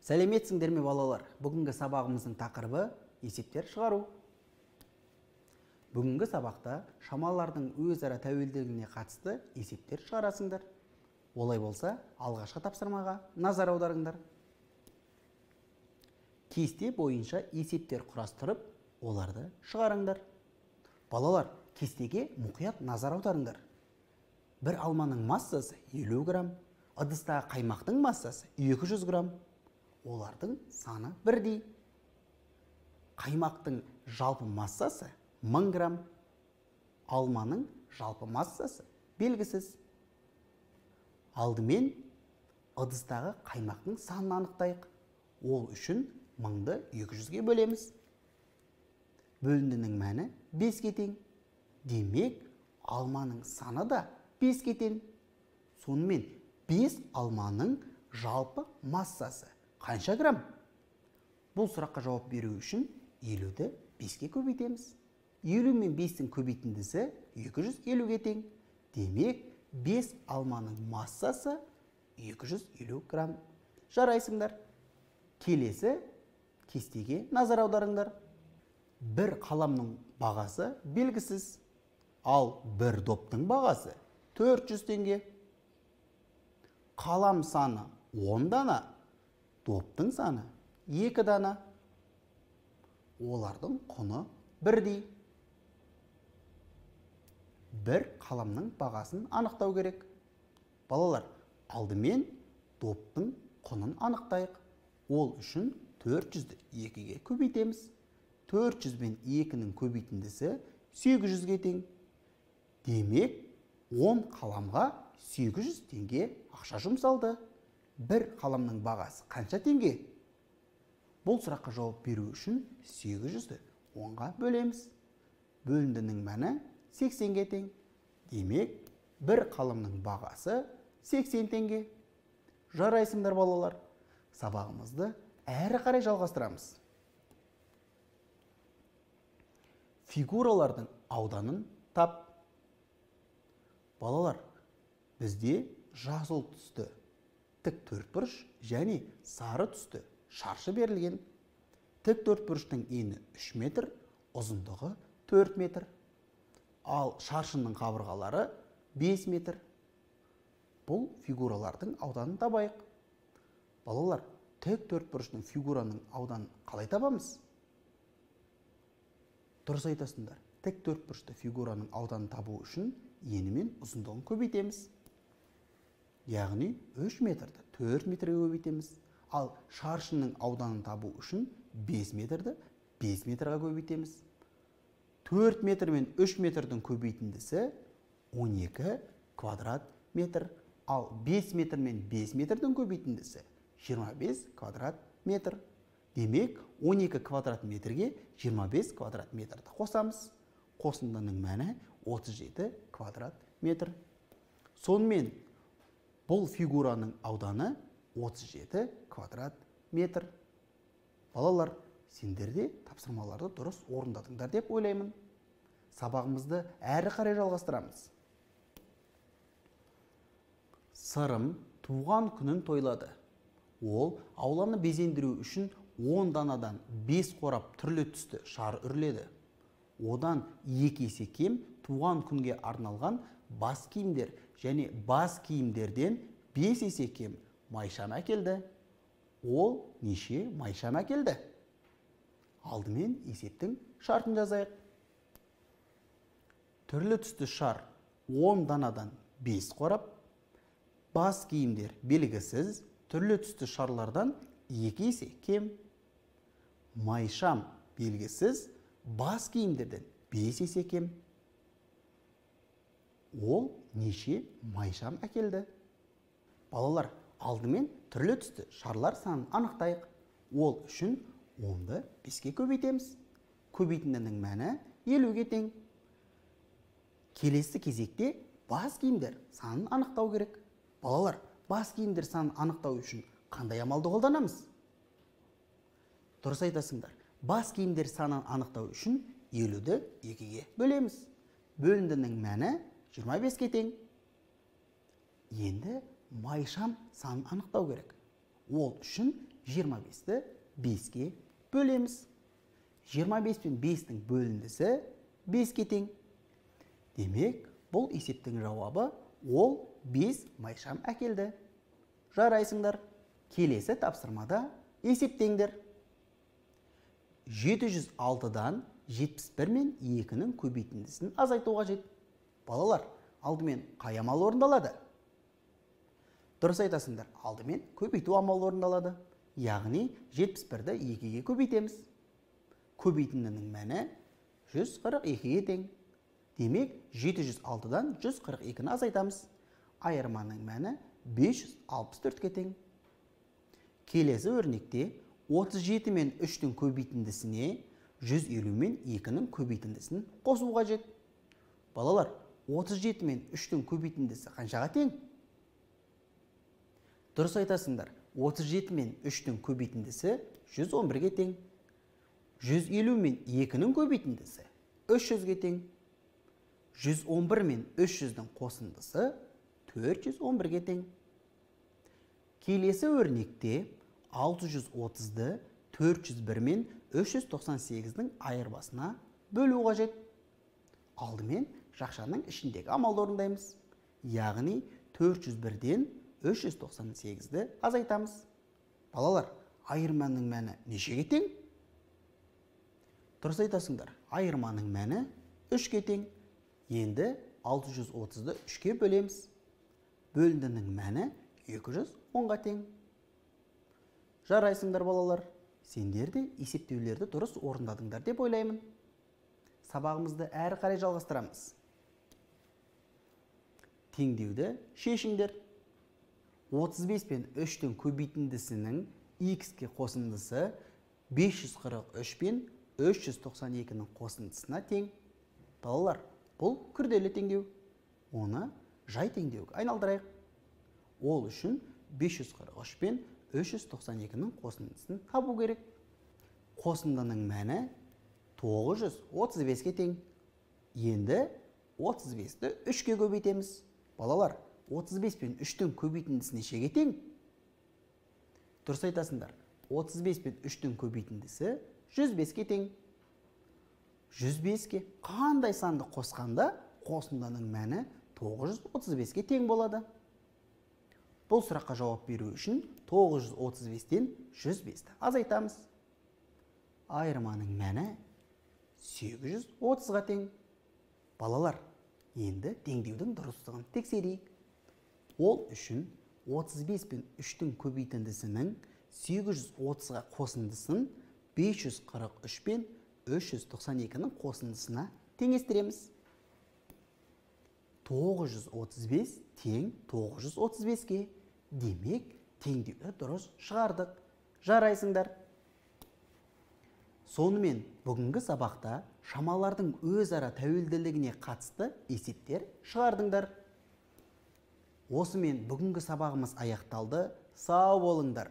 Сәлеметсіңдер ме балалар? Бүгінгі сабағымыздың тақырыбы есептер шығару. Бүгінгі сабақта шамалардың өзара тәуелділігіне қатысты есептер шығарасыңдар. Олай болса, алғашқы тапсырмаға назар аударыңдар. Кесте бойынша есептер құрастырып, оларды шығарыңдар. Балалар, кестеге мұқият назар аударыңдар. Бір алманың массасы 50 грамм, ыдыстағы қаймақтың массасы 200 грамм. Олардың саны бірдей. Қаймақтың жалпы массасы 1000 грамм. Алманың жалпы массасы белгісіз. Алдымен ыдыстағы қаймақтың санын анықтайық. Ол үшін 1000-ды 200-ге бөлеміз. Бөліндінің мәні 5-ге тең. Демек, алманың саны да 5-ге тең. Сонымен 5 алманың жалпы массасы қанша грамм? Бұл сұраққа жауап беру үшін 50-ді 5-ге көбейтеміз. 50 мен 5-тің көбейтіндісі 250-ге тең. Демек, 5 алманың массасы 250 грамм. Жарайсыңдар. Келесі кестеге назар аударыңдар. Бір қаламның бағасы белгісіз, ал бір доптың бағасы 400 теңге. Қалам саны 10 дана, доптың саны 2 дана. Олардың құны бірдей. Бір қаламның бағасын анықтау керек. Балалар, алдымен доптың құнын анықтайық. Ол үшін 400-ді 2-ге көбейтеміз. 400 бен 2-нің көбейтіндісі 800-ге тең. Демек, 10 қаламға 800 теңге ақша жұмсалды. Бір қаламның бағасы қанша теңге? Бұл сұраққа жауап беру үшін 800-ді 10-ға бөлеміз. Бөліндінің мәні 80-ге тең. Демек, бір қаламның бағасы 80 теңге. Жарайсыңдар балалар. Сабағымызды әрі қарай жалғастырамыз. Фигуралардың ауданын тап. Балалар, бізде жасыл түсті тік төртбұрыш және сары түсті шаршы берілген. Тік төртбұрыштың ені 3 метр, ұзындығы 4 метр. Ал шаршының қабырғалары 5 метр. Бұл фигуралардың ауданын табайық. Балалар, тік төртбұрыштың фигураның ауданын қалай табамыз? Дұрыс айтасыңдар. Тік төртбұрышты фигураның ауданын табу үшін ені мен ұзындығын көбейтеміз. Яғни 3 метрді 4 метрге көбейтеміз. Ал шаршының ауданын табу үшін 5 метрді 5 метрға көбейтеміз. 4 метр мен 3 метрдің көбейтіндісі 12 квадрат метр. Ал 5 метр мен 5 метрдің көбейтіндісі 25 квадрат метр. Демек, 12 квадрат метрге 25 квадрат метрді қосамыз. Қосындының мәні 37 квадрат метр. Сонымен, бұл фигураның ауданы 37 квадрат метр. Балалар, сендер де тапсырмаларды дұрыс орындадыңдар деп ойлаймын. Сабағымызды әрі қарай жалғастырамыз. Сырым туған күнін тойлады. Ол ауланы безендіру үшін 10 данадан 5 қорап түрлі түсті шар үрледі. Одан 2 есе кем туған күнге арналған бас киімдер және бас киімдерден 5 есе кем майшам әкелді. Ол неше майшам әкелді? Алдымен есептің шартын жазайық. Түрлі түсті шар 10 данадан 5 қорап, бас киімдер белгісіз түрлі түсті шарлардан 2 есе кем. Майшам белгісіз бас киімдерден 5 есе кем. Ол неше майшам әкелді? Балалар, алдымен түрлі түсті шарлар санын анықтайық. Ол үшін 10-ды 5-ге көбейтеміз. Көбейтіндінің мәні 50-ге тең. Келесі кезекте бас киімдер санын анықтау керек. Балалар, бас киімдер санын анықтау үшін қандай амалды қолданамыз? Дұрыс айтасыңдар. Бас киімдер санын анықтау үшін 50-ді 2-ге бөлеміз. Бөліндінің мәні 25-ге тең. Енді майшам санын анықтау керек. Ол үшін 25-ті 5-ке бөлеміз. 25 пен 5-тің бөліндісі 5-ке тең. Демек, бұл есептің жауабы ол 5 майшам әкелді. Жарайсыңдар. Келесі тапсырмада есептеңдер. 706-дан 71 мен 2-нің көбейтіндісін азайтуға жет. Балалар, алдымен қай амал орындалады? Дұрыс айтасыңдар, алдымен көбейту амалы орындалады. Яғни 71-ді 2-ге көбейтеміз. Көбейтіндінің мәні 142-ге тең. Демек, 706-дан 142-ні азайтамыз. Айырманың мәні 564-ке тең. Келесі өрнекте 37 мен 3-тің көбейтіндісіне 150 мен 2-нің көбейтіндісін қосуға жет. Балалар, 37 мен 3-тің көбейтіндісі қаншаға тең? Дұрыс айтасыңдар, 37 мен 3-тің көбейтіндісі 111-ге тең. 150 мен 2-нің көбейтіндісі 300-ге тең. 111 мен 300-дің қосындысы 411-ге тең. Келесі өрнекте 630-ды 401 мен 398-дің айырбасына бөлу қажет. Алдымен жақшаның ішіндегі амалды орындаймыз. Яғни 401-ден 398-ді азайтамыз. Балалар, айырманың мәні нешеге тең? Дұрыс айтасыңдар, айырманың мәні 3-ке тең. Енді 630-ды 3-ке бөлеміз. Бөліндінің мәні 210-ға тең. Жарайсыңдар балалар, сендер де есептеулерді дұрыс орындадыңдар деп ойлаймын. Сабағымызды әрі қарай жалғастырамыз. Теңдеуді шешіңдер. 35 пен 3-тің көбейтіндісінің x-ке қосындысы 543 пен 392-нің қосындысына тең. Балалар, бұл күрделі теңдеу. Оны жай теңдеуге айналдырайық. Ол үшін 543 пен 392-нің қосындысын табу керек. Қосындының мәні 935-ке тең. Енді 35-ті 3-ке көбейтеміз. Балалар, 35 пен 3-тің көбейтіндісі нешеге тең? Дұрыс айтасыңдар. 35 пен 3-тің көбейтіндісі 105-ке тең. 105-ке қандай санды қосқанда қосынданың мәні 935-ке тең болады. Бұл сұраққа жауап беру үшін 935-тен 105-ті азайтамыз. Айырманың мәні 830-ға тең. Балалар, енді теңдеудің дұрыстығын тексерейік. Ол үшін 35 пен 3-тің көбейтіндісінің 830-ға қосындысын 543 пен 392-нің қосындысына теңестіреміз. 935 тең 935-ке. Демек, теңдеуді дұрыс шығардық. Жарайсыңдар. Сонымен бүгінгі сабақта шамалардың өзара тәуелділігіне қатысты есептер шығардыңдар. Осымен бүгінгі сабағымыз аяқталды. Сау болыңдар.